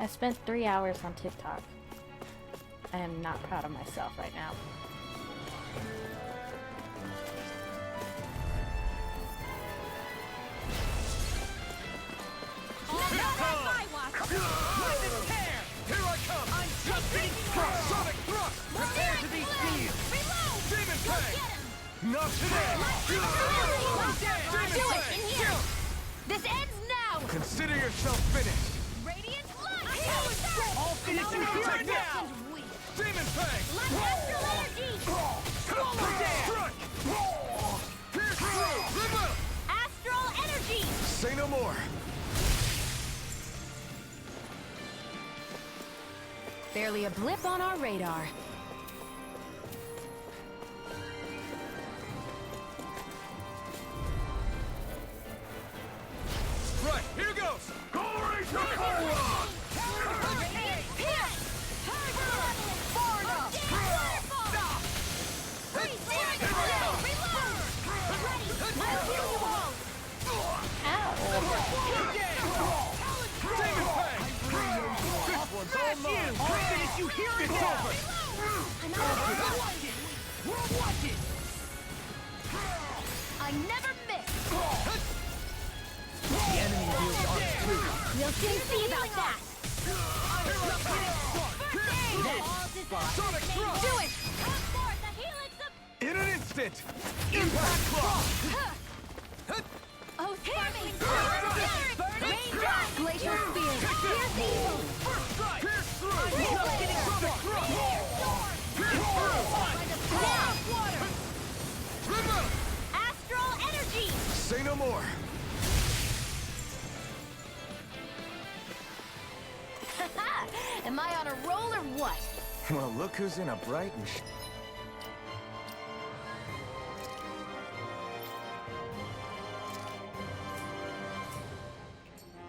I spent 3 hours on TikTok. I am not proud of myself right now. Here I come! I'm just getting started! Sonic thrust! Prepare to be seized! Reload! Demon Fang! Not today! Do it! In here! This ends now! Consider yourself finished! Radiant light! I'll finish you here now! Demon Fang! Astral energy! Swallow down! Pierce through! Remove! Astral energy! Say no more! Barely a blip on our radar. Right, here goes! Glory to Korra! I'll finish you here! It's over! I never miss! The enemy heals on too! We'll soon see about that! Sonic thrust! Do it! Come forth, the helix of... In an instant! Impact claw! Oh, sparkling glacial spear! Pierce evil! First strike! Pierce through! Water! Remove! Astral energy! Say no more! Am I on a roll or what? Well, look who's in a bright and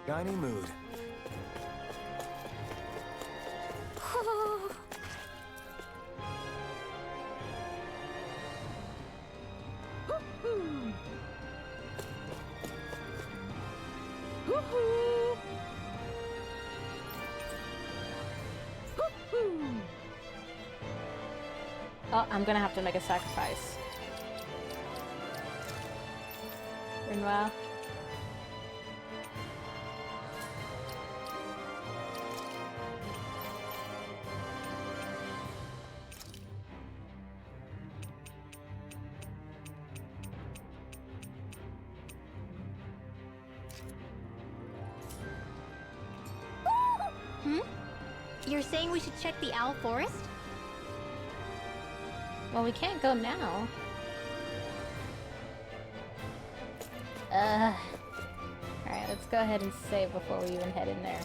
shiny mood. Oh, I'm gonna have to make a sacrifice. Meanwhile. You're saying we should check the owl forest? Well, we can't go now. Alright, let's go ahead and save before we even head in there.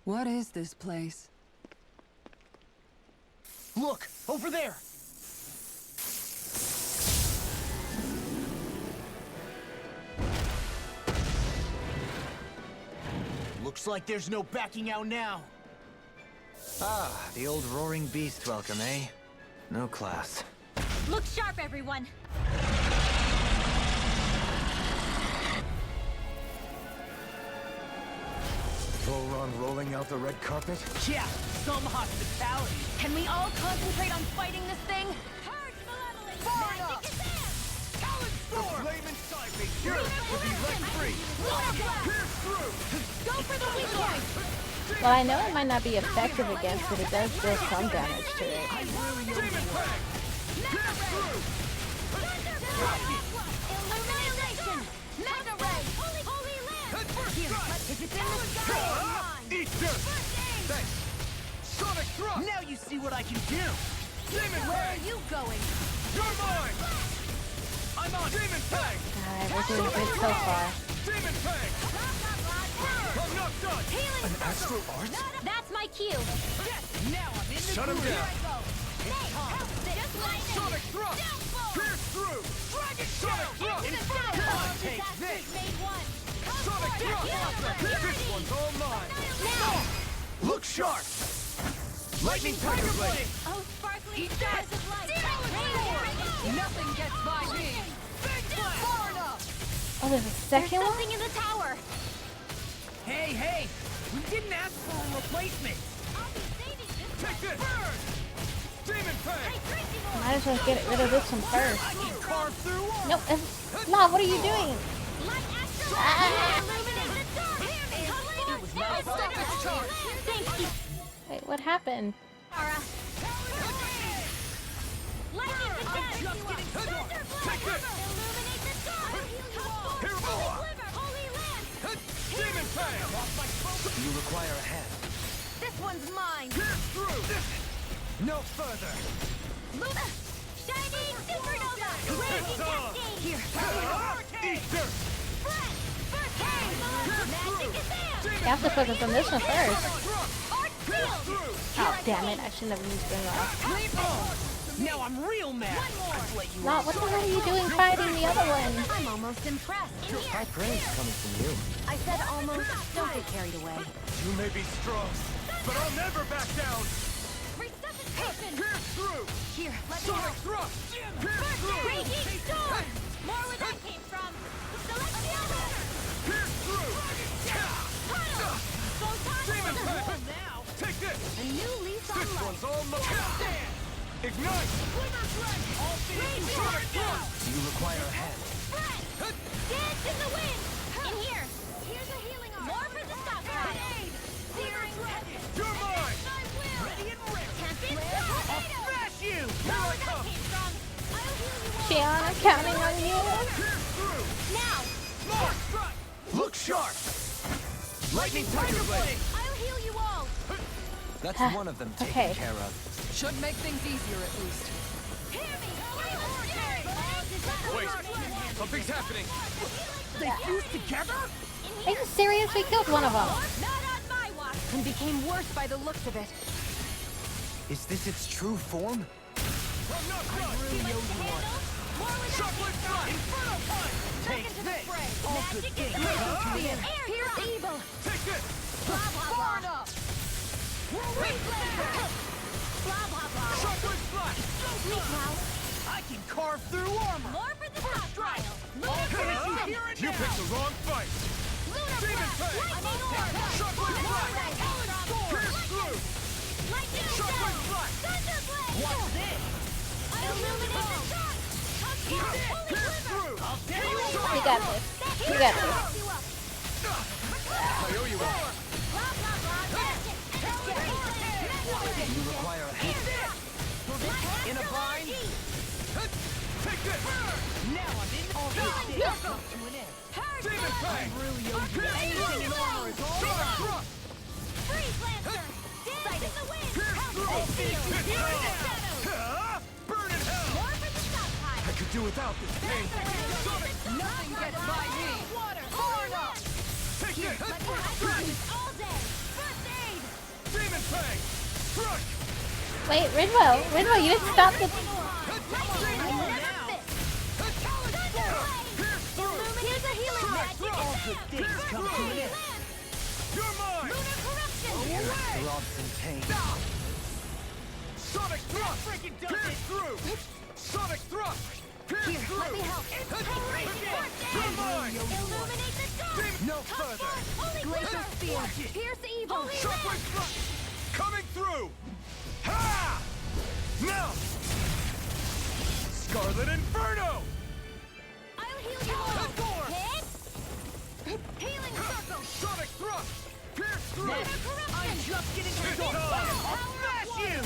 What is this place? Look! Over there! Looks like there's no backing out now. Ah, the old roaring beast welcome, eh? No class. Look sharp, everyone! Full on rolling out the red carpet? Yeah, some hospitality. Can we all concentrate on fighting this thing? Purge malevolence! Magic is in! Talon The storm! flame inside me yearns to be let free! Water blast! Pierce through! Go for the weak point! Well, I know it might not be effective against it, it does deal some damage to it. Demon Fang! Pierce through! Thanks. Sonic thrust. Now you see what I can do! Demon Where are Fang. you going? You're mine. I'm on. Demon Fang. God, we're doing good so far. Demon Fang. I'm not done. Healing An astral art? That's my cue. Now I'm in the Shut him groove. down. Just like Sonic thrust. Pierce through. Sonic thrust. Take this! made one. Sonic thrust. This one's all mine. Look sharp! Lightning Tiger Blade! Oh, sparkling stars of light. Nothing gets by me. Far enough. Oh, there's a There's second one? something in the tower. Hey, hey! We didn't ask for a replacement! I'll be saving this Take this. Burn. Demon Fang. drinking oil. Might as well get rid of this one first. I can carve through all! Nope. Nah, what are you doing? Light astral. Ah. Illuminate the dark. It was Now stop its charge. Thank you, Wait, what happened? Tara. Lightning the dead. Take this. Illuminate the dark. Here we go. Holy land. Demon Fang. You require a hand. This one's mine. Pierce through. No further. Luna. Shining supernova. Raging cascade. Here. Eat dirt. Friend. First aid. Magic Kazam. You have to focus on this one first. Art field. Oh, damn it. I shouldn't have used Ring Off. Now I'm real mad! I've let you Nah, what the hell are you doing fighting the other one? I'm almost impressed. High praise coming from you. I said almost. Don't get carried away. You may be strong, but I'll never back down. Resuscitation. Pierce through. Here, let me Sonic help. thrust. Pierce through. Raging storm. More where that came from. Celestial weather. Pierce through. Tunnel. Demon Photon. Fang. Now. Take this. A new lease on This life. one's all mine. Ignite. All Rage Sonic now. thrust. You require a hand. Friend. Dance in the wind. In here. Here's a healing arm. More for the stockpile. Searing tempest. You're mine. ready and ready! Tempest. I'll smash you! Here I come. Came from. I'll heal you all. Shion, I'm counting on you. Pierce through. Now. More strike. Look sharp! Lightning Tiger Blade! I'll heal you all. That's one of them taken Okay. care of. Should make things easier at least. Hear me. Wait. Something's happening. They fused together? Are you serious? We killed one of them. Not on my watch. And became worse by the looks of it. Is this its true form? I'm not done. More with Shockwave strike. Inferno punch. Take Into the this. fray. All good Magic things is come to an air. end. Pierce evil. Take this. Blah blah blah. Enough. Reflamer. Blah blah blah. Shockwave flash. Sneak now. I can carve through armor! More for the stockpile. Lunar Finish corruption. here and now. You picked the wrong fight. Lunar Demon blast. Fang. Lightning orb. Shockwave More flash. lightning storm. Pierce through. Lightning Shockwave shell. flash. Thunderblade. What's this? Illuminate the dark. Come here. Pierce through. I'll tear you We apart! got this. We got this. I owe you one. Blah blah blah. Magic. You require a hand. In a bind? Take this. Now I'm in all these things come to an end. Demon Fang. Really owe you anything in armor is all Sonic mine! thrust. Freeze Lancer. Dance in the wind. Pierce through. Help the field. Hit Here in the now. shadows. Burn in hell. More for the stockpile. I could do without this pain. Nothing gets by me. Water. Far enough. Take this. Let me hydrate this all day. First aid. Demon Fang. Strike. Wait, Ridwell, you didn't stop the... Pierce through. Here's a healing magic. All good things come to an end. You're mine. Lunar corruption. Throbs in pain. Sonic thrust. Pierce through. Sonic thrust. Pierce Here, through. let me help. You're mine. Illuminate the dark. No further. Holy Glacial glitter. spear. Pierce evil. Shockwave thrust. Coming through. Ha! Now. Scarlet Inferno. I'll heal you all. Hit. Healing circle. Sonic thrust. Pierce through. Lunar corruption. I'm just getting Hit started! time. I'll smash you!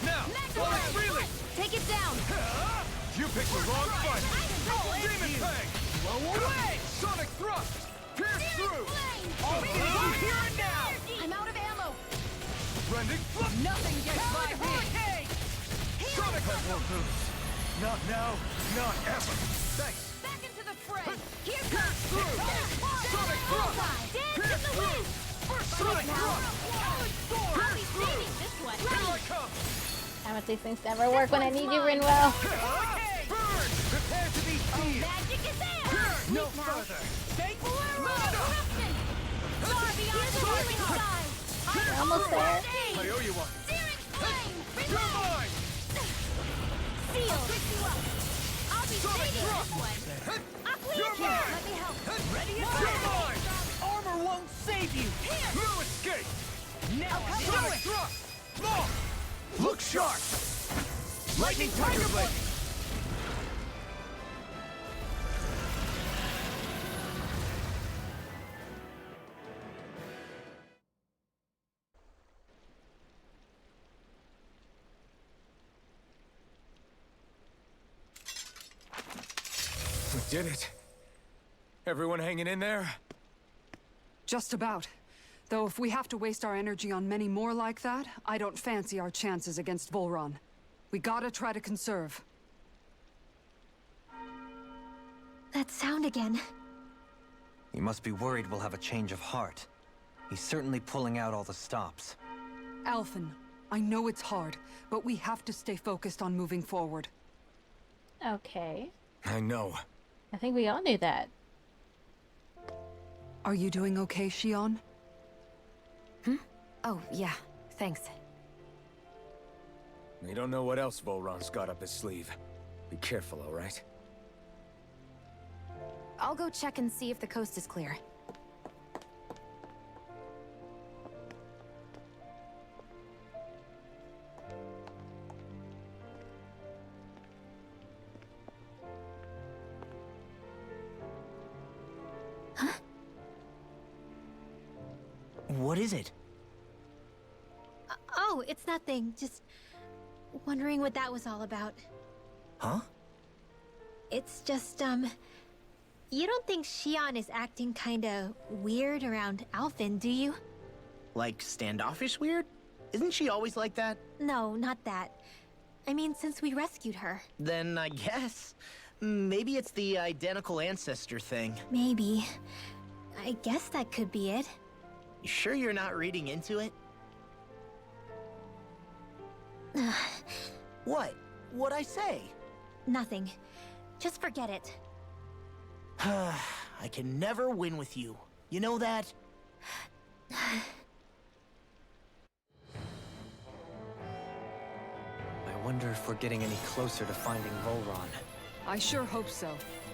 Now, while it's reeling. Take it down. Ha! You picked the wrong fight. Demon Fang. Blow away! Sonic thrust. Pierce through. I'll kill you here and now! I'm out of ammo. Rending flux! Nothing gets by me! Hurricane! Sonic won't lose! Not now, not ever! Thanks! Back into the fray! Here comes Through! Sonic thrust! Dance in the wind! Sonic now. thrust! I'll be saving this one! Here I come! How about these things never work when I need you, Rinwell? Burn! Prepare to be sealed! Magic is there! No further! Thank eruption! Far beyond the healing sky! We're almost there. I owe you one! Searing flame! You're mine! Seal! I'll pick you up! I'll be saving this one! You're mine! Let me help! Ready? You're mine! Armor won't save you! No escape! Now Sonic thrust! Long! Look sharp! Lightning Tiger Blade! We did it. Everyone hanging in there? Just about. Though if we have to waste our energy on many more like that, I don't fancy our chances against Volron. We gotta try to conserve. That sound again. You must be worried we'll have a change of heart. He's certainly pulling out all the stops. Alphen, I know it's hard, but we have to stay focused on moving forward. Okay. I know. I think we all knew that. Are you doing okay, Shion? Oh, yeah. Thanks. We don't know what else Volron's got up his sleeve. Be careful, all right? I'll go check and see if the coast is clear. What is it? Oh, it's nothing. Just wondering what that was all about. Huh? It's just, you don't think Shion is acting kinda weird around Alphen, do you? Like standoffish weird? Isn't she always like that? No, not that. I mean, since we rescued her. Then I guess. Maybe it's the identical ancestor thing. Maybe. I guess that could be it. You sure you're not reading into it? What? What'd I say? Nothing. Just forget it. I can never win with you. You know that? I wonder if we're getting any closer to finding Volron. I sure hope so.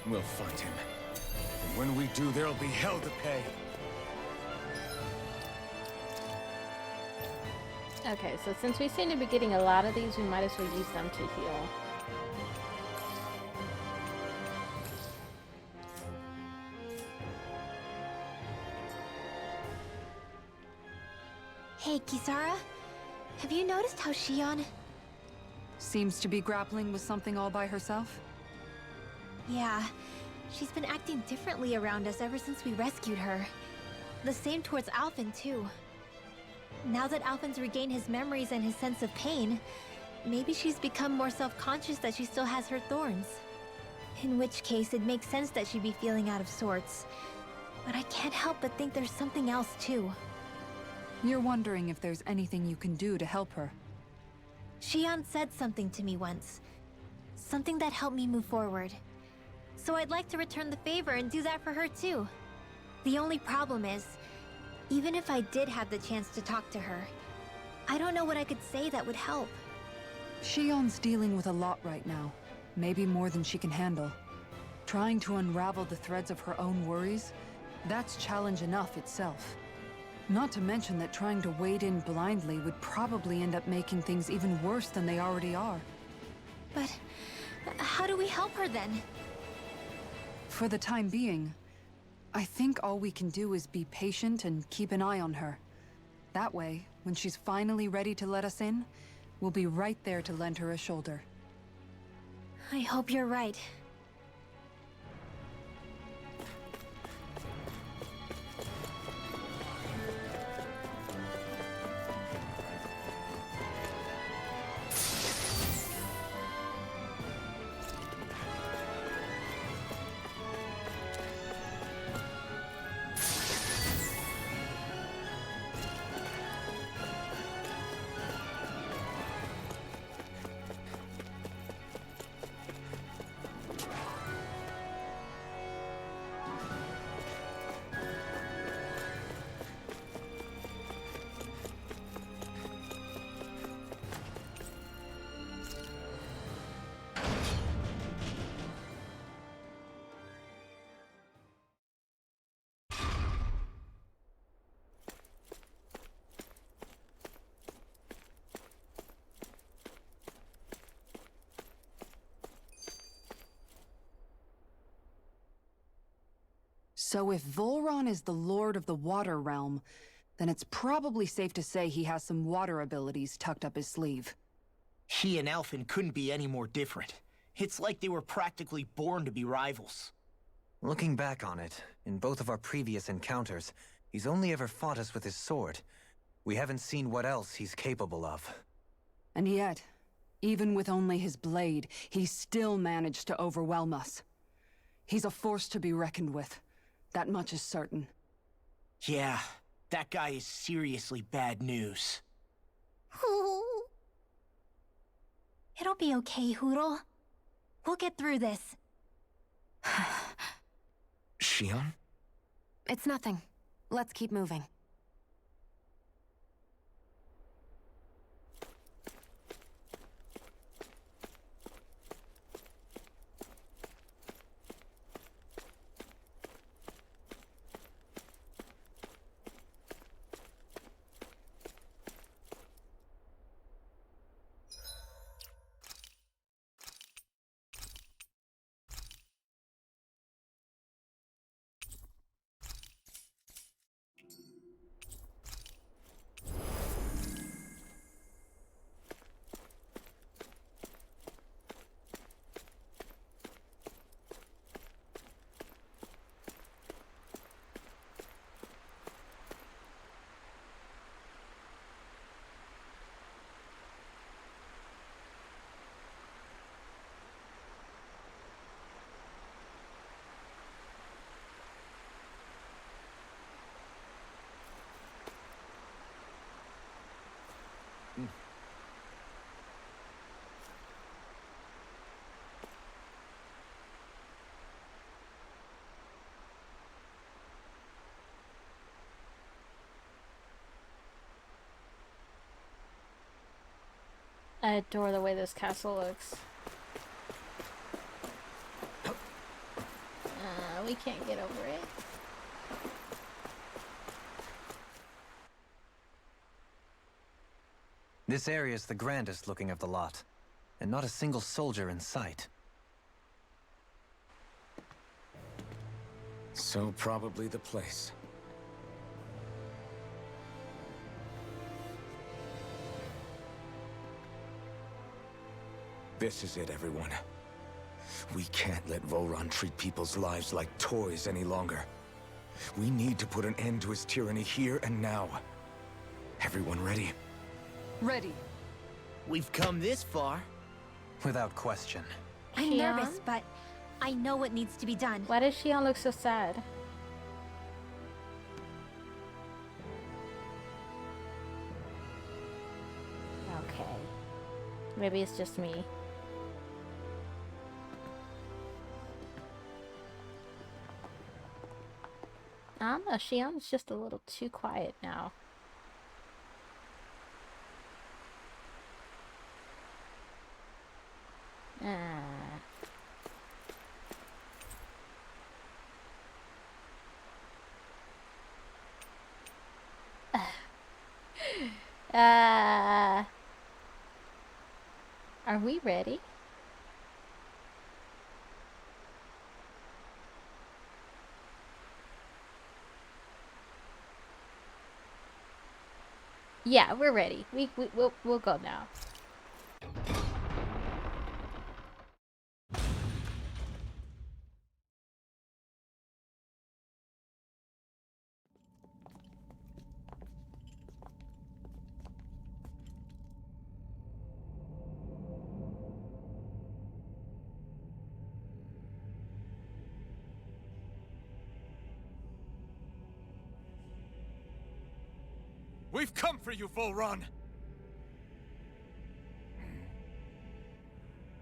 We'll find him. And when we do, there'll be hell to pay. Okay, so since we seem to be getting a lot of these, we might as well use them to heal. Hey, Kisara. Have you noticed how Shion... Seems to be grappling with something all by herself? Yeah, she's been acting differently around us ever since we rescued her. The same towards Alphen, too. Now that Alphen's regained his memories and his sense of pain, maybe she's become more self-conscious that she still has her thorns. In which case, it makes sense that she'd be feeling out of sorts. But I can't help but think there's something else, too. You're wondering if there's anything you can do to help her. Shion said something to me once. Something that helped me move forward. So I'd like to return the favor and do that for her too. The only problem is, even if I did have the chance to talk to her, I don't know what I could say that would help. Shion's dealing with a lot right now. Maybe more than she can handle. Trying to unravel the threads of her own worries, that's challenge enough itself. Not to mention that trying to wade in blindly would probably end up making things even worse than they already are. But how do we help her then? For the time being, I think all we can do is be patient and keep an eye on her. That way, when she's finally ready to let us in, we'll be right there to lend her a shoulder. I hope you're right. So if Volron is the lord of the water realm, then it's probably safe to say he has some water abilities tucked up his sleeve. He and Alphen couldn't be any more different. It's like they were practically born to be rivals. Looking back on it, in both of our previous encounters, he's only ever fought us with his sword. We haven't seen what else he's capable of. And yet, even with only his blade, he still managed to overwhelm us. He's a force to be reckoned with. That much is certain. Yeah, that guy is seriously bad news. It'll be okay, Hoodle. We'll get through this. Shion? It's nothing. Let's keep moving. I adore the way this castle looks. We can't get over it. This area is the grandest looking of the lot, and not a single soldier in sight. So probably the place. This is it, everyone. We can't let Volron treat people's lives like toys any longer. We need to put an end to his tyranny here and now. Everyone ready? Ready. We've come this far. Without question. I'm Shion? nervous, but I know what needs to be done. Why does Shion look so sad? Okay. Maybe it's just me. I don't know, Shion's just a little too quiet now. Are we ready? Yeah, we're ready. We'll go now. We've come for you, Volron!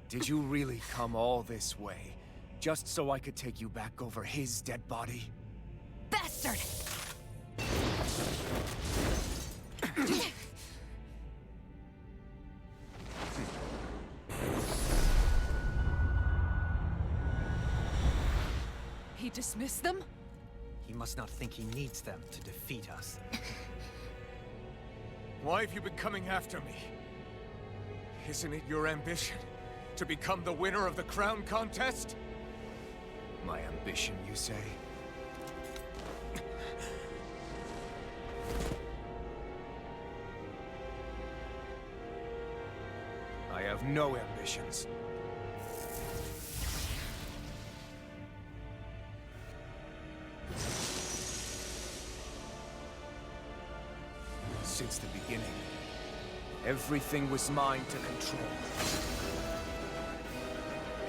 Did you really come all this way, just so I could take you back over his dead body? Bastard! He dismissed them? He must not think he needs them to defeat us. Why have you been coming after me? Isn't it your ambition to become the winner of the crown contest? My ambition, you say? have no ambitions. Since the beginning, everything was mine to control.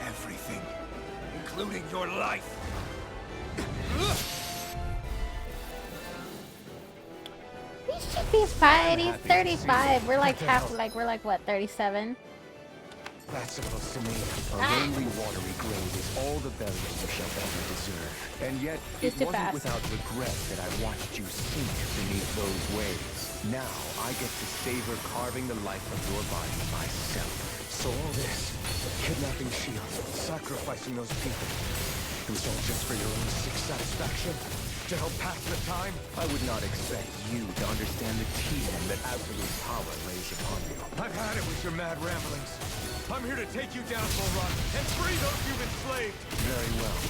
Everything, including your life. He should be fine. He's 35. We're like we're like what, 37? That's supposed to mean a lonely, watery grave is all the burial you shall ever deserve. And yet, it wasn't without regret that I watched you sink beneath those waves. Now, I get to savor carving the life of your body myself. So all this, kidnapping Shion, sacrificing those people, it was all just for your own sick satisfaction? To help pass the time? I would not expect you to understand the teaching that absolute power lays upon you. I've had it with your mad ramblings. I'm here to take you down, Volron, and free those you've enslaved! Very well.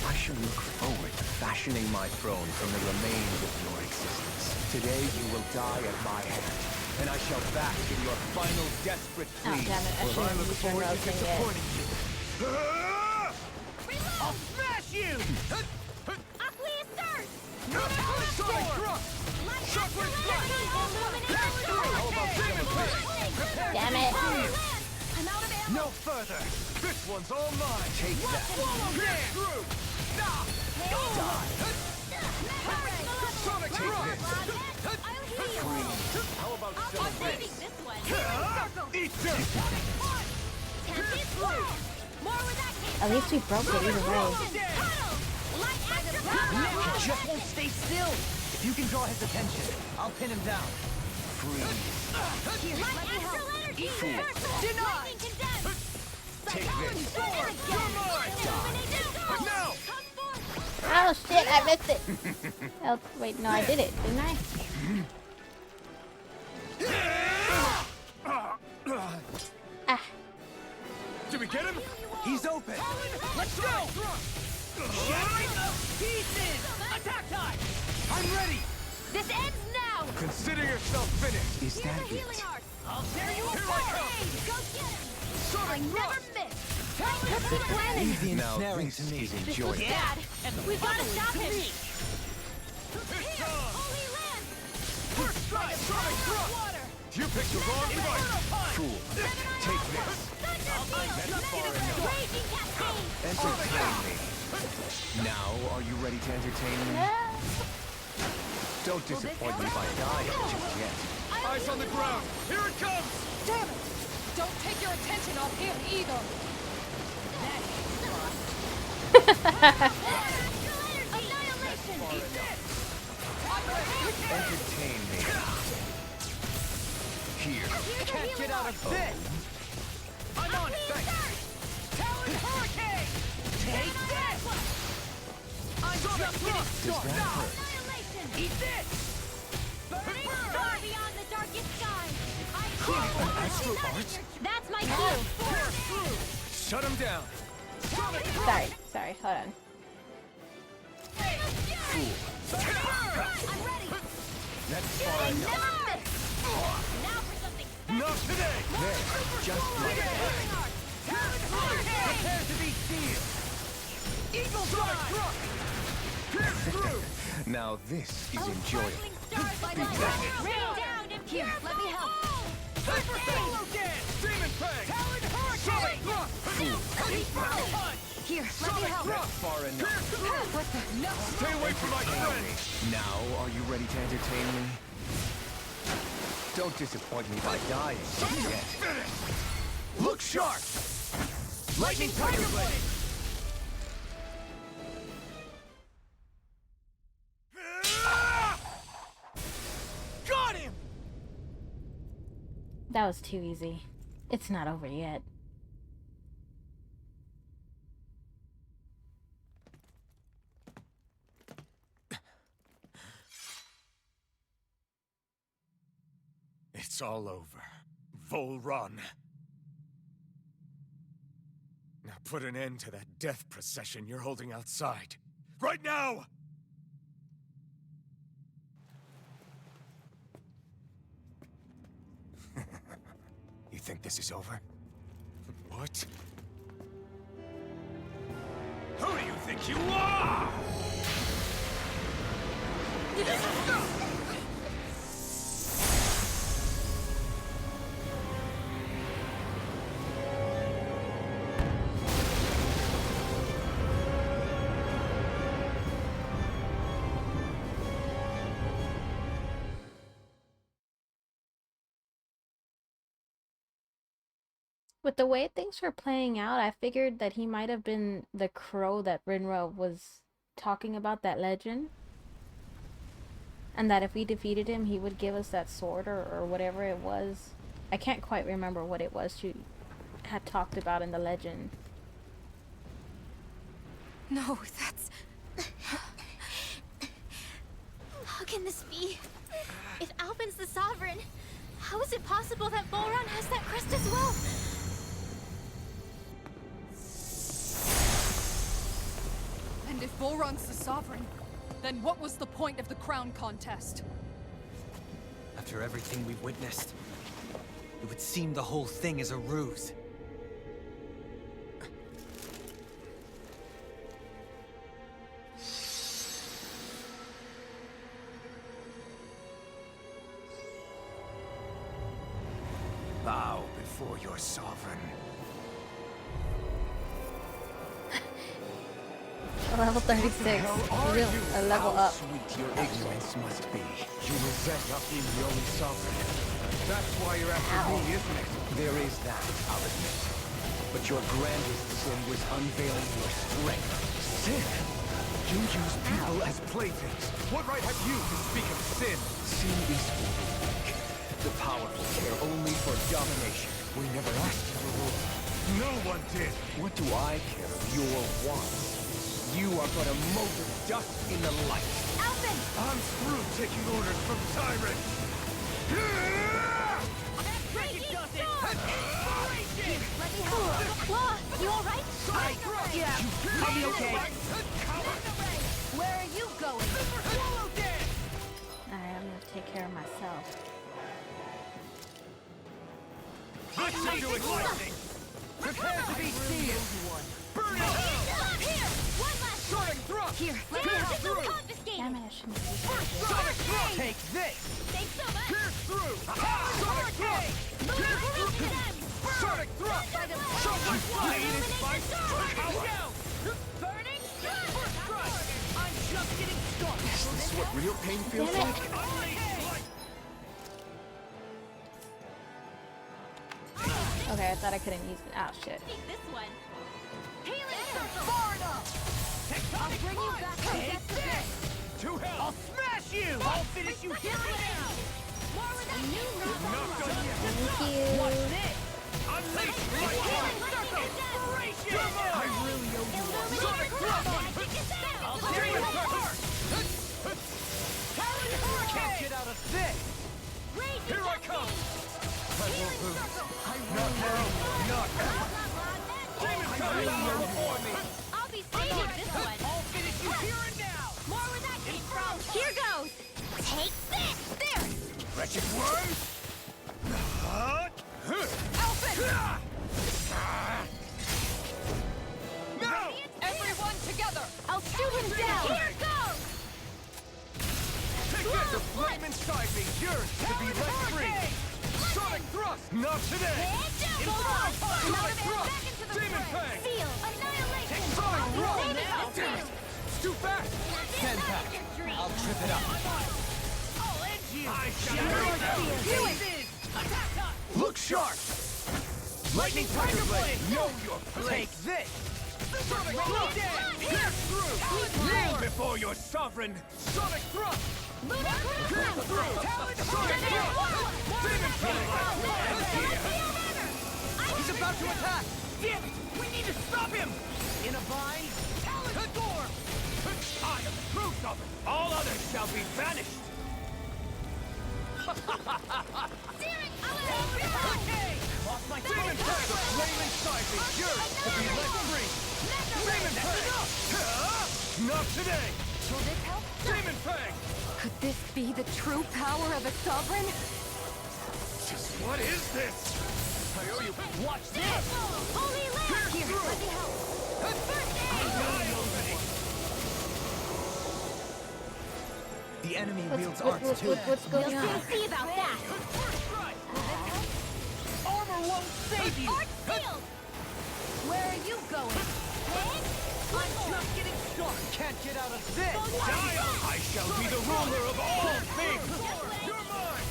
I shall look forward to fashioning my throne from the remains of your existence. Today you will die at my hand, and I shall bask in your final desperate Oh, pleas. damn it. I Will I shouldn't look use forward to roasting it. disappointing you? I'll smash you! Damn it. No further! This one's all mine! Take that! Get through! Sonic, take this! How about this? Eat this! At least we broke it either way. He just won't stay still! If you can draw his attention, I'll pin him down. Take this! Now! Oh shit, I missed it. Oh, wait, no, I did it, didn't I? Ah. Did we get him? He's open! Let's go! Shattering of pieces! Attack time! I'm ready! This ends now! Consider yourself finished! Is that it? I'll tear you Here apart! I come! Go get him! Sonic Never thrust! miss! What's he planning? Easy Now ensnaring this to me. is enjoyable. Dad, we gotta stop him! It's on! Holy land! First strike! Sonic thrust! You picked the wrong fight! Fool! Take this! That's far enough! Raging cascade! Entertain me! Now, are you ready to entertain me? Don't disappoint me by dying just yet. Eyes on the ground! Here it comes! Damn it! Don't take your attention off him either! Annihilation! Entertain me. Here. Can't get out of this! I'm on fire! Talon Hurricane! Take this! I'm just getting started! Annihilation! Eat this! Burning star beyond the darkest sky! An astral art? That's my cue! Shut him down! Sorry, hold on. I'm ready! That's far enough. Never miss! Now for something Not today! There, just like that. Prepare to be sealed! Eagle Drive! Pierce through! Now this is enjoyable. Rain down and here, let me help! Super Solo Dance! Demon Fang! Talon Sonic Hurricane! thrust! Punch! Here, let me help! That's far enough. What the? No! Stay away from my friend! Now, are you ready to entertain me? Don't disappoint me by dying yet. Look sharp! Lightning Tiger Blade! Got him! That was too easy. It's not over yet. It's all over. Volron. Now put an end to that death procession you're holding outside. Right now! You think this is over? What? Who do you think you are? With the way things were playing out, I figured that he might have been the crow that Rinra was talking about, that legend. And that if we defeated him, he would give us that sword or whatever it was. I can't quite remember what it was she had talked about in the legend. No, that's... How can this be? If Alpin's the Sovereign, how is it possible that Volron has that crest as well? And if Volron's the Sovereign, then what was the point of the crown contest? After everything we've witnessed, it would seem the whole thing is a ruse. Bow before your sovereign. Level 36. Real, a level How up. sweet your ignorance must be. You resent not being the only sovereign. That's why you're after me, isn't it? There is that, I'll admit. But your grandest sin was unveiling your strength. Sin? You use people as playthings. What right have you to speak of sin? Sin is for the weak. The powerful care only for domination. We never asked you to rule. No one did. What do I care of your wants? You are but a mote of dust in the light. Alpin! I'm through taking orders from tyrants. Let me help. Law, you alright? Yeah, I'll be okay. Where are you going? Alright, I'm gonna take care of myself. Listen to it, lightning! Prepare to be sealed! Burn it! Here! One last Sonic thrust! Here, let me help. Confiscate! Damn it, I shouldn't have used that. Sonic thrust! Take this! Thanks so much! Pierce through! Sonic thrust! Pierce through! Sonic thrust! Sonic blade is spiked! Burning First strike! I'm just getting started! Is this what real pain feels Damn it. like? Okay, I thought I couldn't use it. Oh, shit. Take this one. Healing Far enough! Tectonic bring you back to Take death this! To hell! I'll smash you! I'll finish you here and now! More with that new Not done yet! Thank you. What's this? Unleash lightning! Inspiration! I really owe you one. Sonic thrust! I'll tear you apart! Talon Hurricane! Can't get out of this! Here I come! I will lose. Not now! Not now! Demon coming before me! I'll be saving this one. I'll finish you here and now! More where that came from. Here goes. Take this. There. Wretched worms! Alpin! No! Everyone together! I'll shoot him down. Here goes. Take this! The flame inside me yearns to be let free! Sonic thrust! Not today! Sonic thrust! Demon fang! Seal. Annihilation. Sonic roll Saving now! this one. It's too fast! Stand back. I'll trip it up. I'll end you! I shall Look sharp! Lightning Tiger Blade! Know your place! Take this! Sonic thrust! Pierce through! Kneel before your sovereign! Sonic thrust! Pierce through! Sonic thrust! Demon fang! He's about to attack! Damn it! We need to stop him! In a bind? Talon Storm! I am the true sovereign! All others shall be banished! Hurricane! Lost my demon fang! The flame inside me yearns to be let free! Demon fang! Not today! Will this help? Demon fang! Could this be the true power of a sovereign? Just what is this? I owe you. Watch this! Holy enemy What's, wields what, arts what, too. what, what's We'll going on? soon see about that. First strike! Armor won't save you! Art sealed! Where are you going? I'm just getting started! Can't get out of this! Dial! I shall be the ruler of all things! You're mine!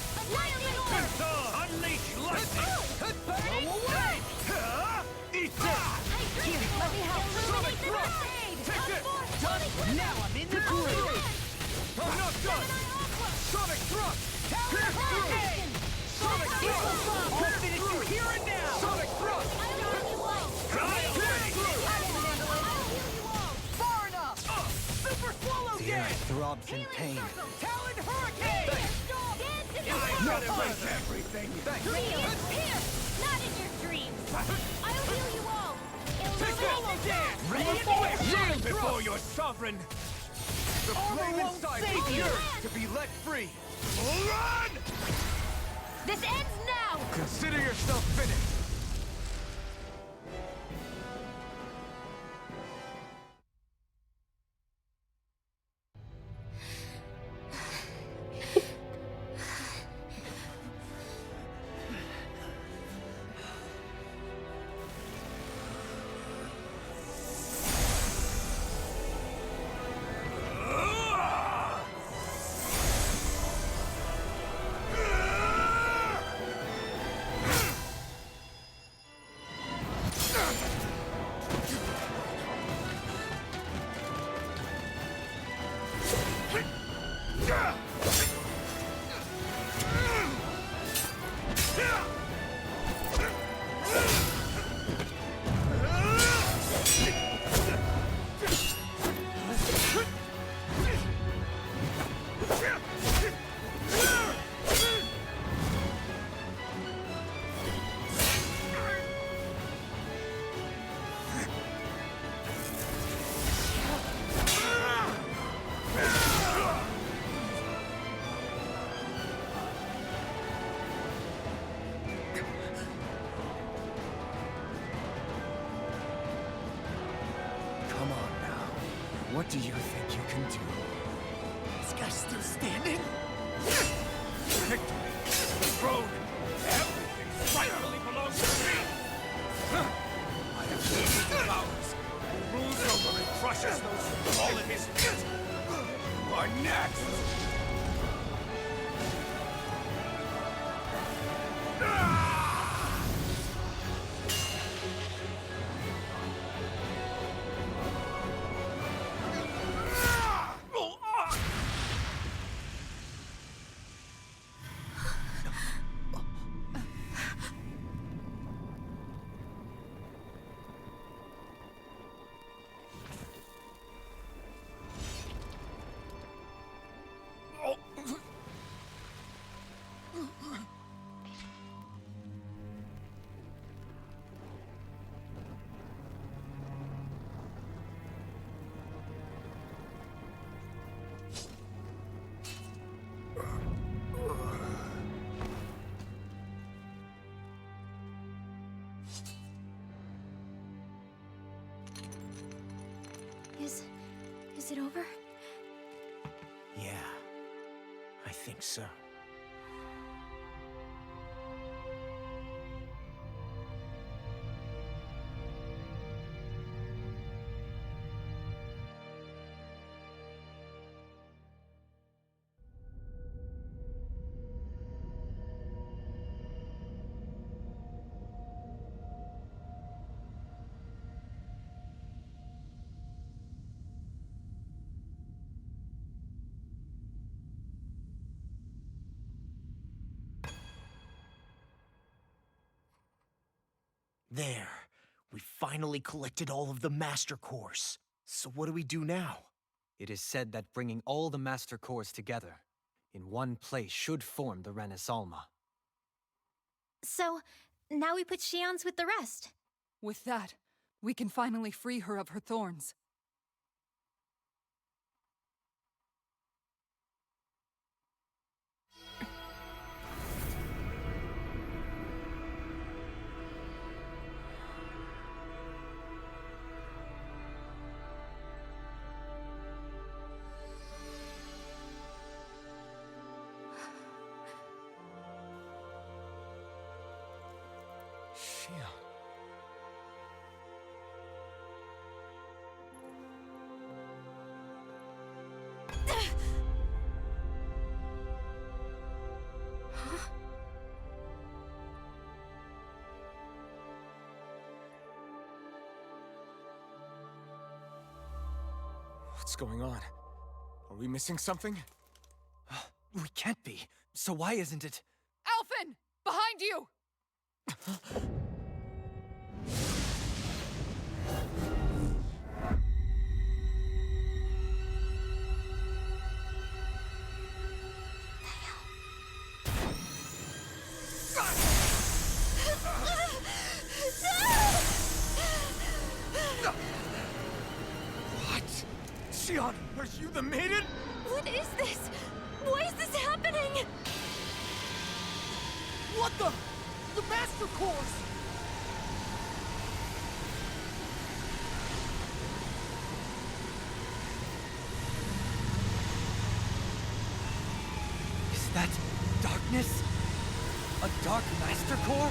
Unleash lightning! Blow away! Eat that! Here, let me help. Sonic thrust! Take it! Done! Now I'm in the groove! I'm not done! Sonic thrust! Pierce through! Sonic thrust! I'll finish you here and now! Sonic thrust! Far enough! Super swallow The earth dance! throbs in pain. Talon hurricane! I got everything! Not in your dreams! I'll heal you all! Take swallow dance! Ready and quick! Yield before your sovereign! The flame inside is yours to be let free! Run! This ends now! Consider yourself finished. Come on now. What do you think you can do? This guy's still standing? Victory! The throne! Everything rightfully belongs to me! I have taken the powers, and rules over and crushes those who fall at his feet! You are next! Is it over? Yeah, I think so. There. We finally collected all of the Master Cores. So what do we do now? It is said that bringing all the Master Cores together in one place should form the Renaissance. So, now we put Shion's with the rest. With that, we can finally free her of her thorns. What's going on? Are we missing something? We can't be. So why isn't it? Alphen! Behind you! What? Xion, are you the maiden? What is this? Why is this happening? What the? The Master Course! Is that darkness? A dark master core?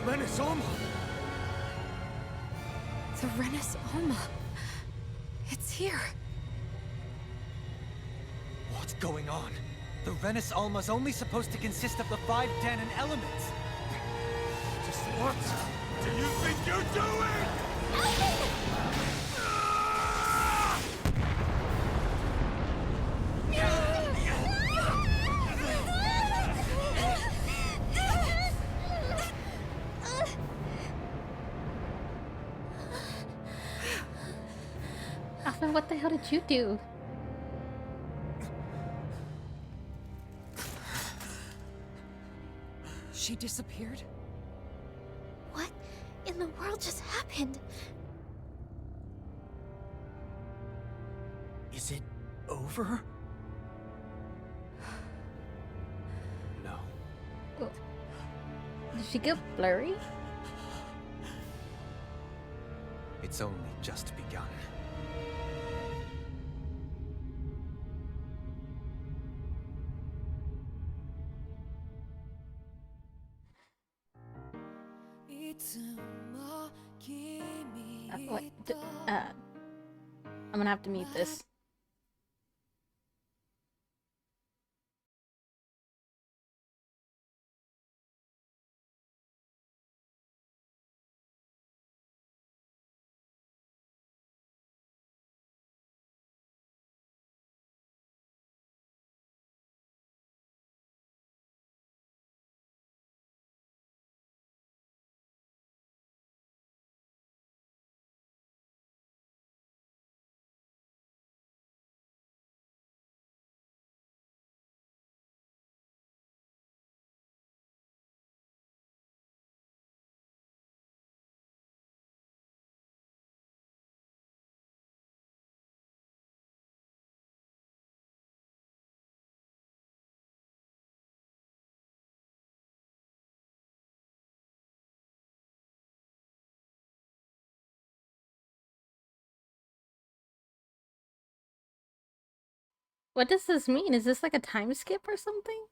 Renaissance! The Renaissance. It's here. What's going on? The Renis Alma's only supposed to consist of the 5 Danon elements. Just what do you think you're doing? Alphen, what the hell did you do? She disappeared? What in the world just happened? Is it over? No. Oh. Did she get blurry? It's only just begun. What? I'm gonna have to mute this. What does this mean? Is this like a time skip or something?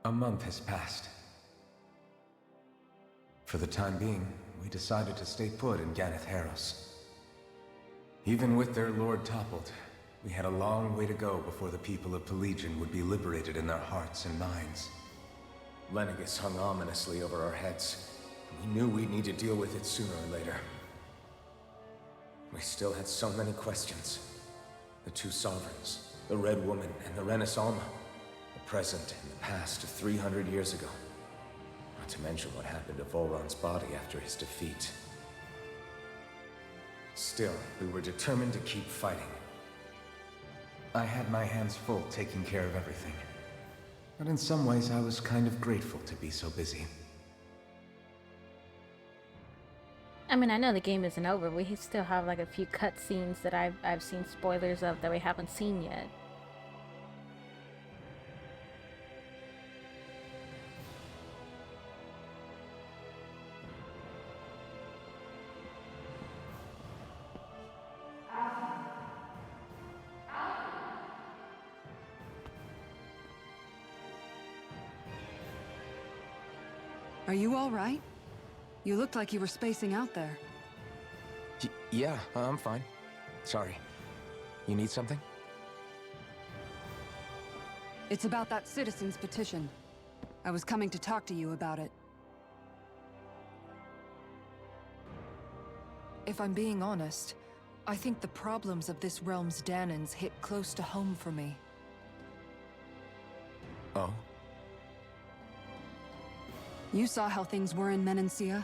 A month has passed. For the time being, we decided to stay put in Ganeth Harros. Even with their lord toppled, we had a long way to go before the people of Pelegion would be liberated in their hearts and minds. Lenegus hung ominously over our heads. We knew we'd need to deal with it sooner or later. We still had so many questions. The two sovereigns, the Red Woman and the Renaissance, the present and the past of 300 years ago. Not to mention what happened to Volron's body after his defeat. Still, we were determined to keep fighting. I had my hands full taking care of everything. But in some ways, I was kind of grateful to be so busy. I mean, I know the game isn't over. We still have like a few cutscenes that I've seen spoilers of that we haven't seen yet. Are you all right? You looked like you were spacing out there. Yeah, I'm fine. Sorry. You need something? It's about that citizen's petition. I was coming to talk to you about it. If I'm being honest, I think the problems of this realm's Danans hit close to home for me. Oh? You saw how things were in Menancia.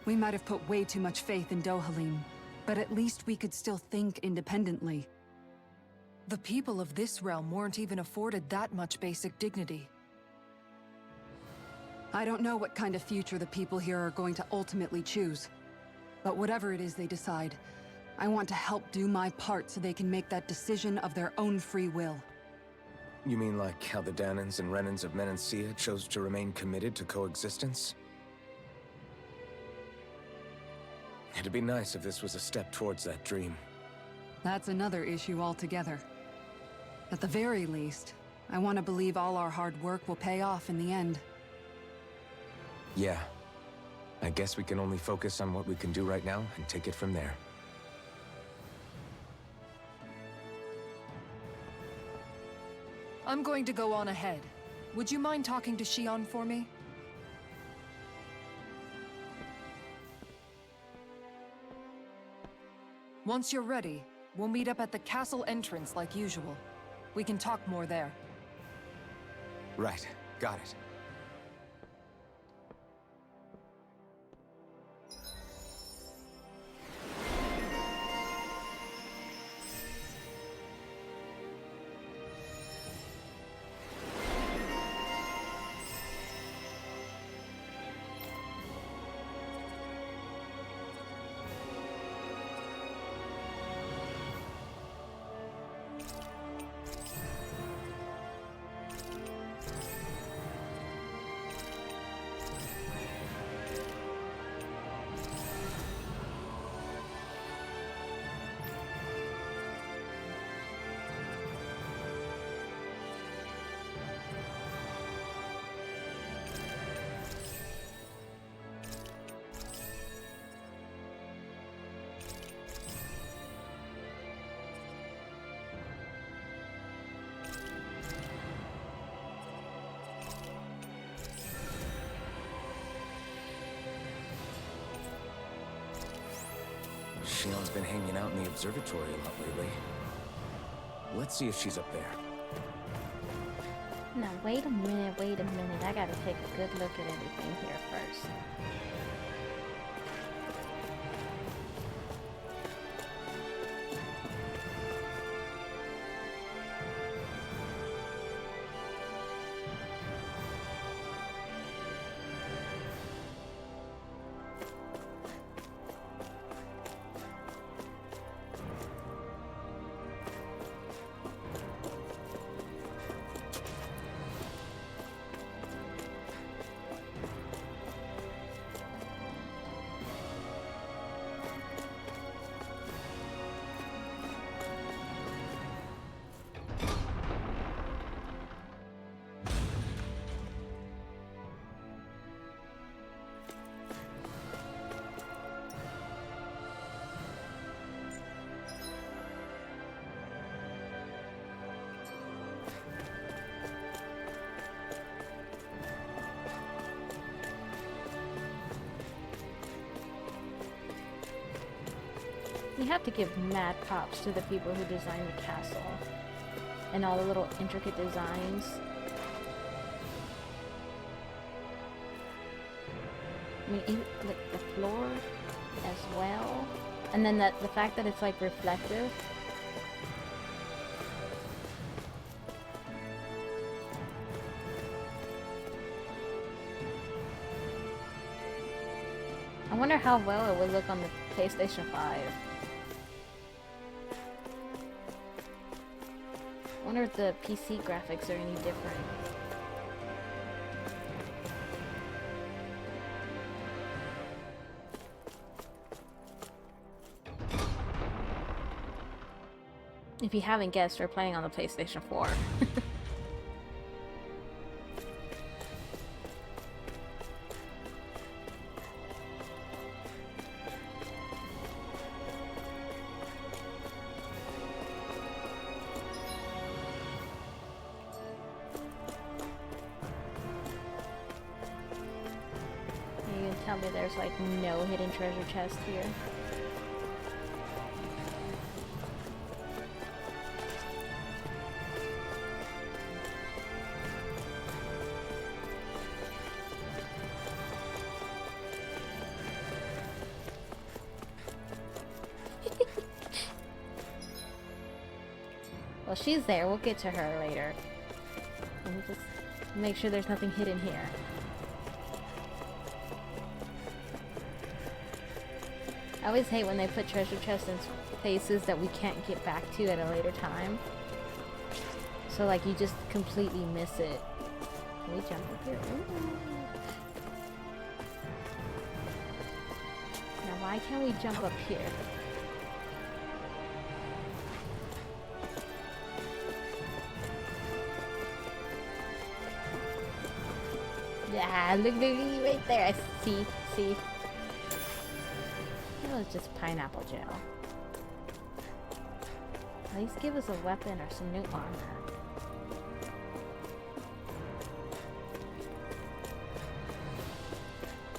We might have put way too much faith in Dohalim, but at least we could still think independently. The people of this realm weren't even afforded that much basic dignity. I don't know what kind of future the people here are going to ultimately choose, but whatever it is they decide, I want to help do my part so they can make that decision of their own free will. You mean like how the Danans and Renans of Menancia chose to remain committed to coexistence? It'd be nice if this was a step towards that dream. That's another issue altogether. At the very least, I want to believe all our hard work will pay off in the end. Yeah. I guess we can only focus on what we can do right now and take it from there. I'm going to go on ahead. Would you mind talking to Shion for me? Once you're ready, we'll meet up at the castle entrance like usual. We can talk more there. Right. Got it. Shion's been hanging out in the observatory a lot lately. Let's see if she's up there. Now, wait a minute. I gotta take a good look at everything here first. We have to give mad props to the people who designed the castle. And all the little intricate designs. I mean, even, like, the floor as well. And then the fact that it's, like, reflective. I wonder how well it would look on the PlayStation 5. I wonder if the PC graphics are any different. If you haven't guessed, we're playing on the PlayStation 4. You can tell me there's like no hidden treasure chest here. Well, she's there. We'll get to her later. Let me just make sure there's nothing hidden here. I always hate when they put treasure chests in places that we can't get back to at a later time. So, like, you just completely miss it. Can we jump up here? Ooh. Now, why can't we jump up here? Yeah, look right there. I see. It was just pineapple gel. At least give us a weapon or some new armor.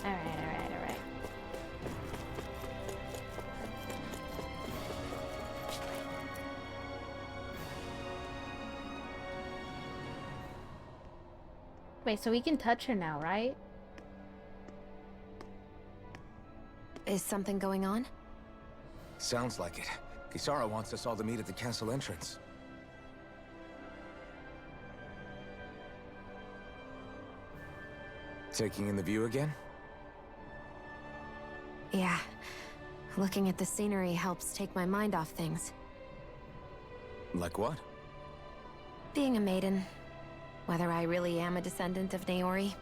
Alright. Wait, so we can touch her now, right? Is something going on? Sounds like it. Kisara wants us all to meet at the castle entrance. Taking in the view again? Yeah. Looking at the scenery helps take my mind off things. Like what? Being a maiden. Whether I really am a descendant of Naori.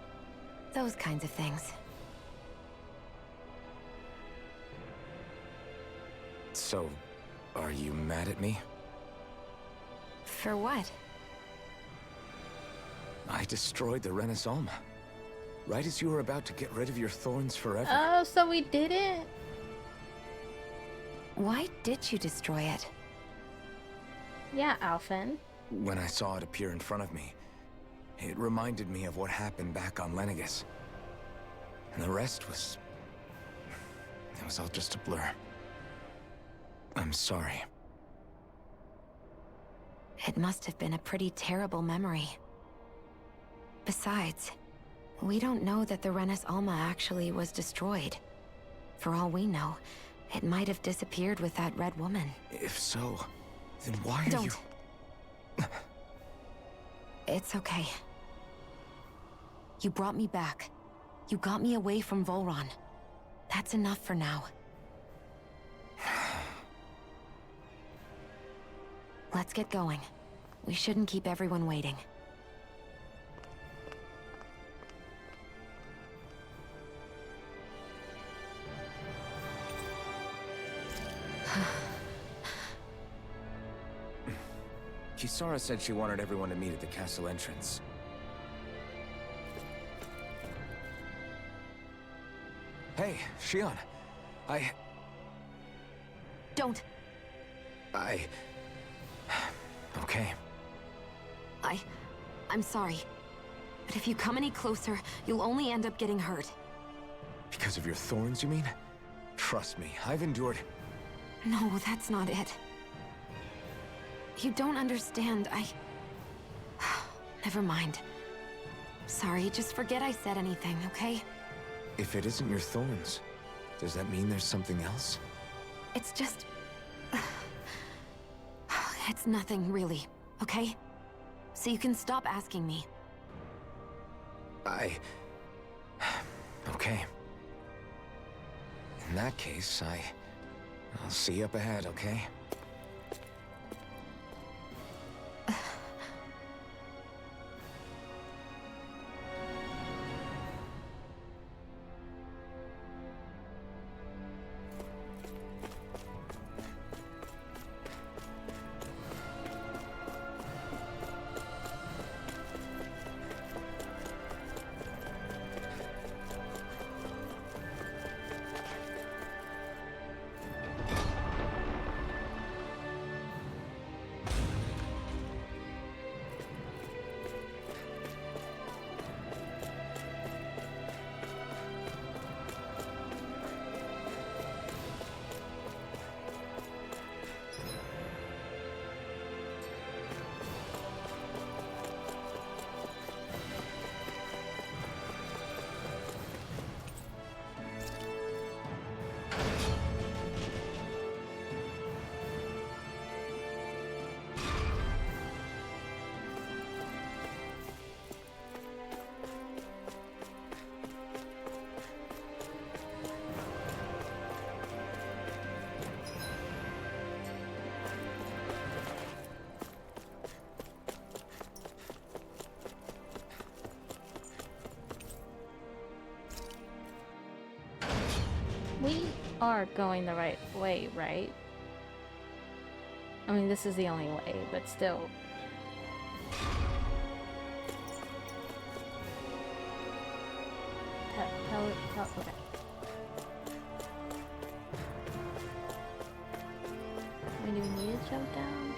Those kinds of things. So, are you mad at me? For what? I destroyed the Renaissance. Right as you were about to get rid of your thorns forever. Oh, so we did it? Why did you destroy it? Yeah, Alphen. When I saw it appear in front of me, it reminded me of what happened back on Lenegus. And the rest was... it was all just a blur. I'm sorry. It must have been a pretty terrible memory. Besides, we don't know that the Renis Alma actually was destroyed. For all we know, it might have disappeared with that red woman. If so, then why are you... Don't. It's okay. You brought me back. You got me away from Volron. That's enough for now. Let's get going. We shouldn't keep everyone waiting. Kisara said she wanted everyone to meet at the castle entrance. Hey, Shion. Don't. Okay. I'm sorry. But if you come any closer, you'll only end up getting hurt. Because of your thorns, you mean? Trust me, I've endured... No, that's not it. You don't understand. Never mind. Sorry, just forget I said anything, okay? If it isn't your thorns, does that mean there's something else? It's just... It's nothing, really, okay? So you can stop asking me. Okay. In that case, I'll see you up ahead, okay? We are going the right way, right? I mean, this is the only way, but still. Okay. I mean, do we need to jump down?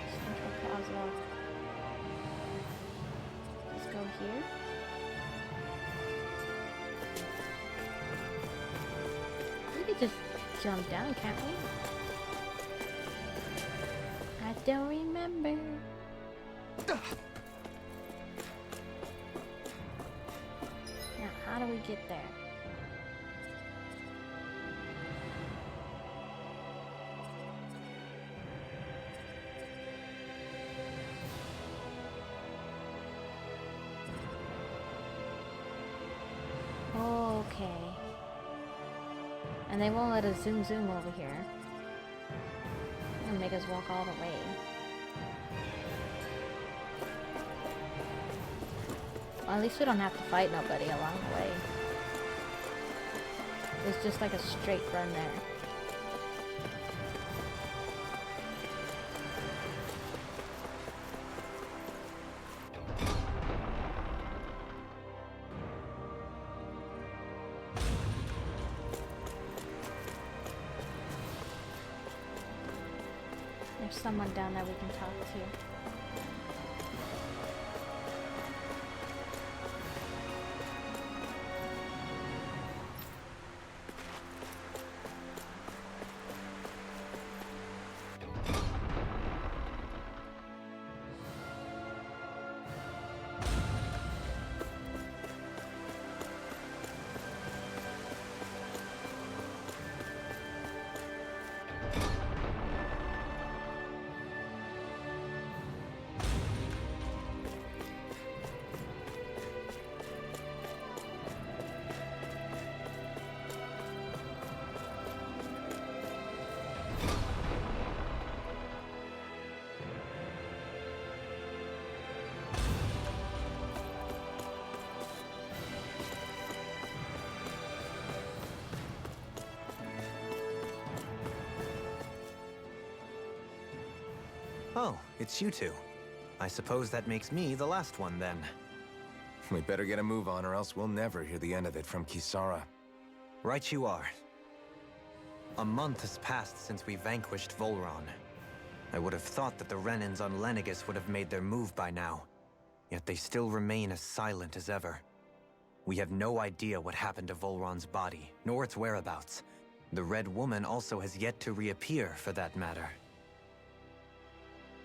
Central Plaza. Let's go here. We could just jump down, can't we? I don't remember. Now, how do we get there? Okay. And they won't let us zoom over here. And make us walk all the way. Well, at least we don't have to fight nobody along the way. It's just like a straight run there. There's someone down there we can talk to. Oh, it's you two. I suppose that makes me the last one, then. We better get a move on, or else we'll never hear the end of it from Kisara. Right you are. A month has passed since we vanquished Volron. I would have thought that the Renans on Lenegis would have made their move by now. Yet they still remain as silent as ever. We have no idea what happened to Volron's body, nor its whereabouts. The Red Woman also has yet to reappear, for that matter.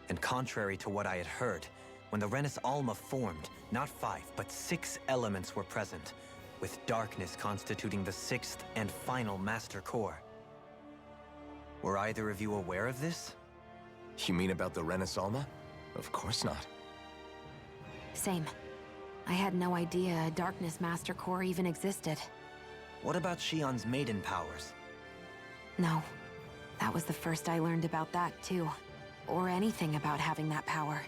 And contrary to what I had heard, when the Renis Alma formed, not 5, but 6 elements were present, with darkness constituting the 6th and final Master Core. Were either of you aware of this? You mean about the Renis Alma? Of course not. Same. I had no idea a Darkness Master Core even existed. What about Shion's maiden powers? No. That was the first I learned about that, too. Or anything about having that power.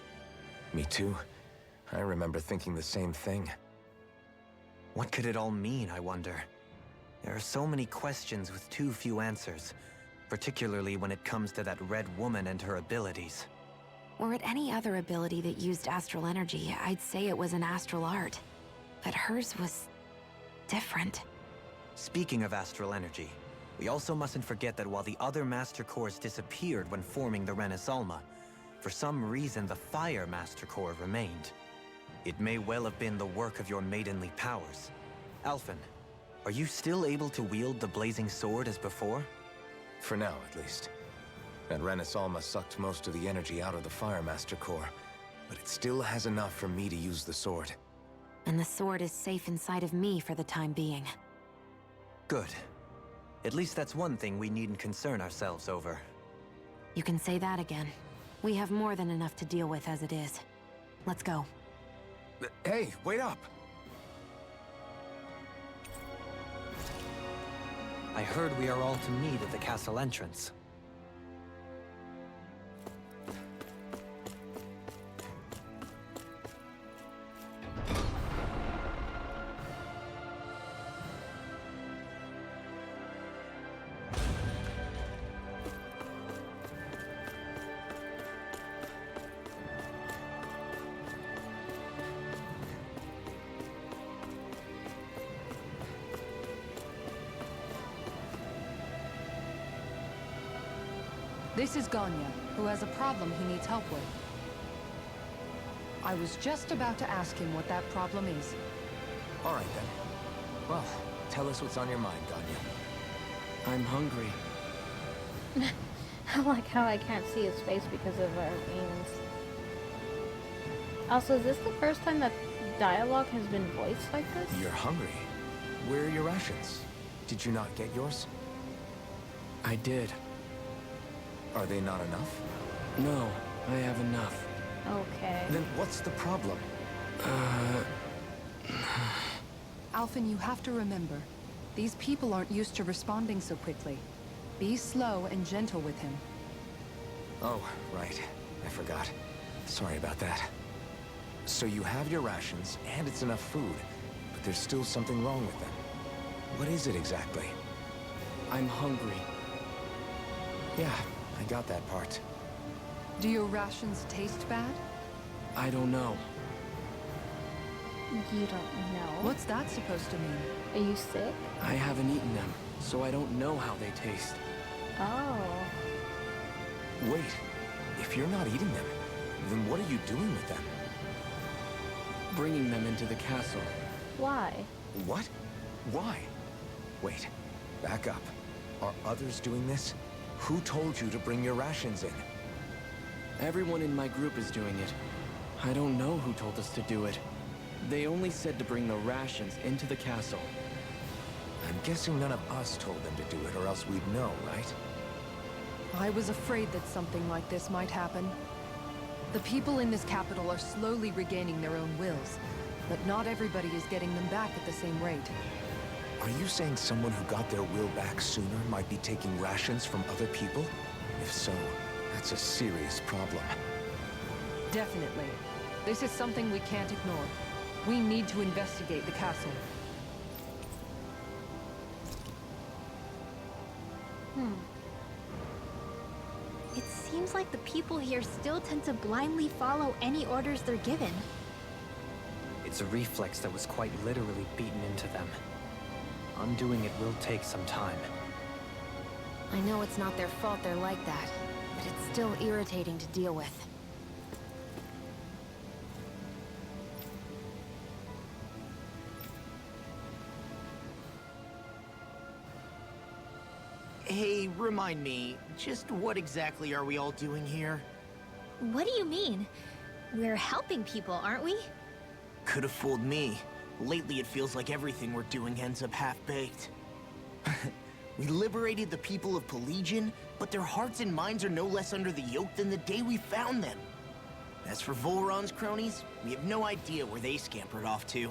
Me too. I remember thinking the same thing. What could it all mean, I wonder? There are so many questions with too few answers, particularly when it comes to that Red Woman and her abilities. Were it any other ability that used astral energy, I'd say it was an astral art. But hers was different. Speaking of astral energy, we also mustn't forget that while the other Master Cores disappeared when forming the Renis Alma, for some reason the Fire Master Core remained. It may well have been the work of your maidenly powers. Alphen, are you still able to wield the blazing sword as before? For now, at least. That Renis Alma sucked most of the energy out of the Fire Master Core, but it still has enough for me to use the sword. And the sword is safe inside of me for the time being. Good. At least that's one thing we needn't concern ourselves over. You can say that again. We have more than enough to deal with as it is. Let's go. Hey, wait up! I heard we are all to meet at the castle entrance. This is Ganya, who has a problem he needs help with. I was just about to ask him what that problem is. All right, then. Well, tell us what's on your mind, Ganya. I'm hungry. I like how I can't see his face because of our aims. Also, is this the first time that dialogue has been voiced like this? You're hungry. Where are your rations? Did you not get yours? I did. Are they not enough? No, I have enough. Okay. Then what's the problem? Alphen, you have to remember, these people aren't used to responding so quickly. Be slow and gentle with him. Oh, right. I forgot. Sorry about that. So you have your rations, and it's enough food, but there's still something wrong with them. What is it exactly? I'm hungry. Yeah, I got that part. Do your rations taste bad? I don't know. You don't know? What's that supposed to mean? Are you sick? I haven't eaten them, so I don't know how they taste. Oh. Wait, if you're not eating them, then what are you doing with them? Bringing them into the castle. Why? What? Why? Wait, back up. Are others doing this? Who told you to bring your rations in? Everyone in my group is doing it. I don't know who told us to do it. They only said to bring the rations into the castle. I'm guessing none of us told them to do it, or else we'd know, right? I was afraid that something like this might happen. The people in this capital are slowly regaining their own wills, but not everybody is getting them back at the same rate. Are you saying someone who got their will back sooner might be taking rations from other people? If so, that's a serious problem. Definitely. This is something we can't ignore. We need to investigate the castle. It seems like the people here still tend to blindly follow any orders they're given. It's a reflex that was quite literally beaten into them. Undoing it will take some time. I know it's not their fault they're like that, but it's still irritating to deal with. Hey, remind me, just what exactly are we all doing here? What do you mean? We're helping people, aren't we? Could have fooled me. Lately, it feels like everything we're doing ends up half-baked. We liberated the people of Pelegion, but their hearts and minds are no less under the yoke than the day we found them. As for Volron's cronies, we have no idea where they scampered off to.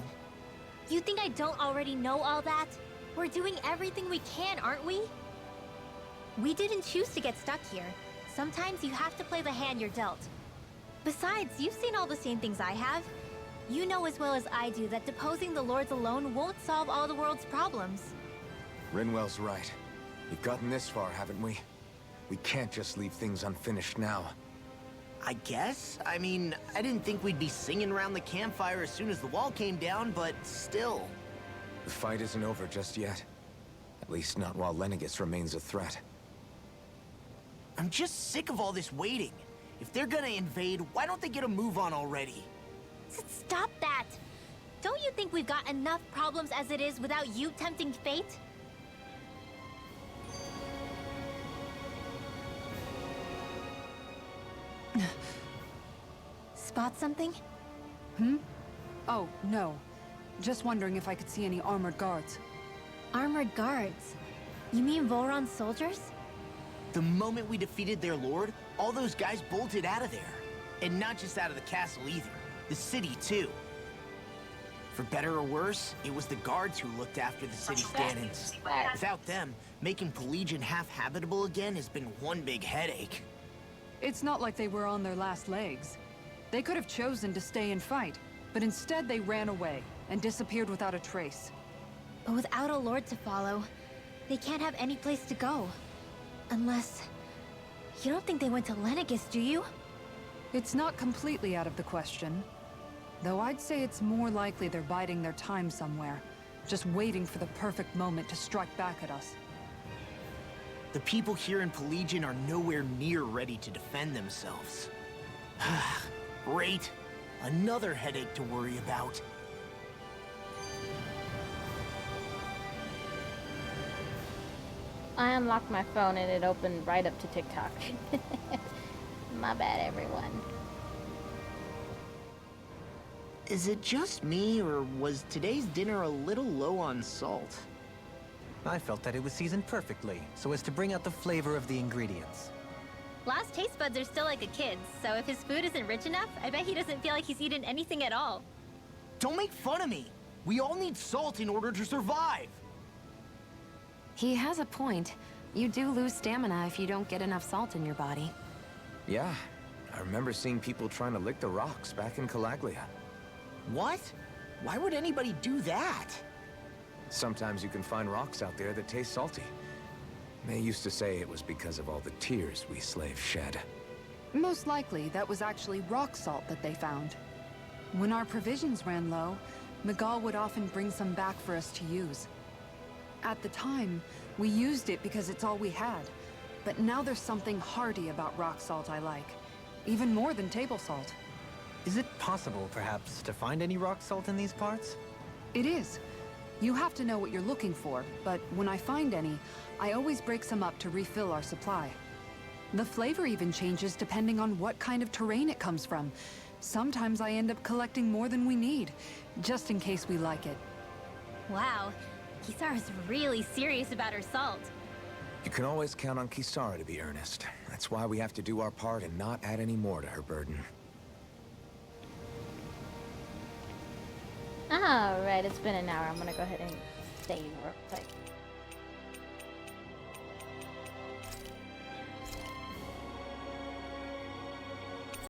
You think I don't already know all that? We're doing everything we can, aren't we? We didn't choose to get stuck here. Sometimes you have to play the hand you're dealt. Besides, you've seen all the same things I have. You know as well as I do that deposing the lords alone won't solve all the world's problems. Rinwell's right. We've gotten this far, haven't we? We can't just leave things unfinished now. I guess? I mean, I didn't think we'd be singing around the campfire as soon as the wall came down, but still. The fight isn't over just yet. At least not while Lenegis remains a threat. I'm just sick of all this waiting. If they're gonna invade, why don't they get a move on already? Stop that! Don't you think we've got enough problems as it is without you tempting fate? Spot something? Oh, no. Just wondering if I could see any armored guards. Armored guards? You mean Volron's soldiers? The moment we defeated their lord, all those guys bolted out of there. And not just out of the castle either. The city, too. For better or worse, it was the guards who looked after the city's stand-ins. Without them, making Pelegion half-habitable again has been one big headache. It's not like they were on their last legs. They could have chosen to stay and fight, but instead they ran away and disappeared without a trace. But without a lord to follow, they can't have any place to go. Unless... You don't think they went to Lenegis, do you? It's not completely out of the question. Though I'd say it's more likely they're biding their time somewhere, just waiting for the perfect moment to strike back at us. The people here in Pelegion are nowhere near ready to defend themselves. Great. Another headache to worry about. I unlocked my phone and it opened right up to TikTok. My bad, everyone. Is it just me, or was today's dinner a little low on salt? I felt that it was seasoned perfectly, so as to bring out the flavor of the ingredients. Last taste buds are still like a kid's, so if his food isn't rich enough, I bet he doesn't feel like he's eaten anything at all. Don't make fun of me! We all need salt in order to survive! He has a point. You do lose stamina if you don't get enough salt in your body. Yeah, I remember seeing people trying to lick the rocks back in Calaglia. What? Why would anybody do that? Sometimes you can find rocks out there that taste salty. They used to say it was because of all the tears we slaves shed. Most likely, that was actually rock salt that they found. When our provisions ran low, Miguel would often bring some back for us to use. At the time, we used it because it's all we had. But now there's something hearty about rock salt I like. Even more than table salt. Is it possible, perhaps, to find any rock salt in these parts? It is. You have to know what you're looking for, but when I find any, I always break some up to refill our supply. The flavor even changes depending on what kind of terrain it comes from. Sometimes I end up collecting more than we need, just in case we like it. Wow, Kisara's really serious about her salt. You can always count on Kisara to be earnest. That's why we have to do our part and not add any more to her burden. Alright, it's been an hour. I'm gonna go ahead and save real quick.